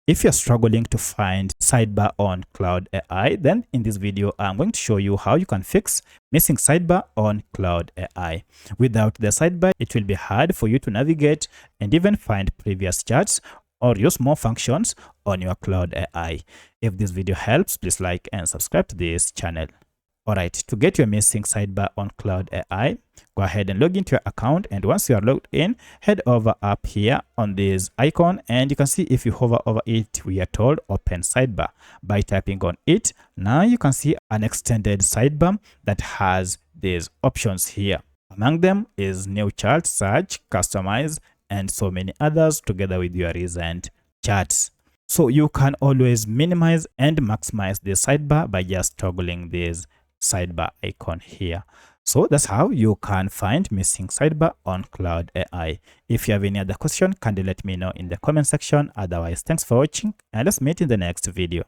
If you're struggling to find sidebar on Claude AI, then in this video, I'm going to show you how you can fix missing sidebar on Claude AI. Without the sidebar, it will be hard for you to navigate and even find previous charts or use more functions on your Claude AI. If this video helps, please like and subscribe to this channel. Alright, to get your missing sidebar on Claude AI, go ahead and log into your account, and once you are logged in, head over up here on this icon, and you can see if you hover over it, we are told open sidebar. By tapping on it, now you can see an extended sidebar that has these options here. Among them is new chart, search, customize, and so many others together with your recent charts. So you can always minimize and maximize the sidebar by just toggling this sidebar icon here. So that's how you can find missing sidebar on Claude AI. If you have any other question, kindly let me know in the comment section. Otherwise, thanks for watching, and let's meet in the next video.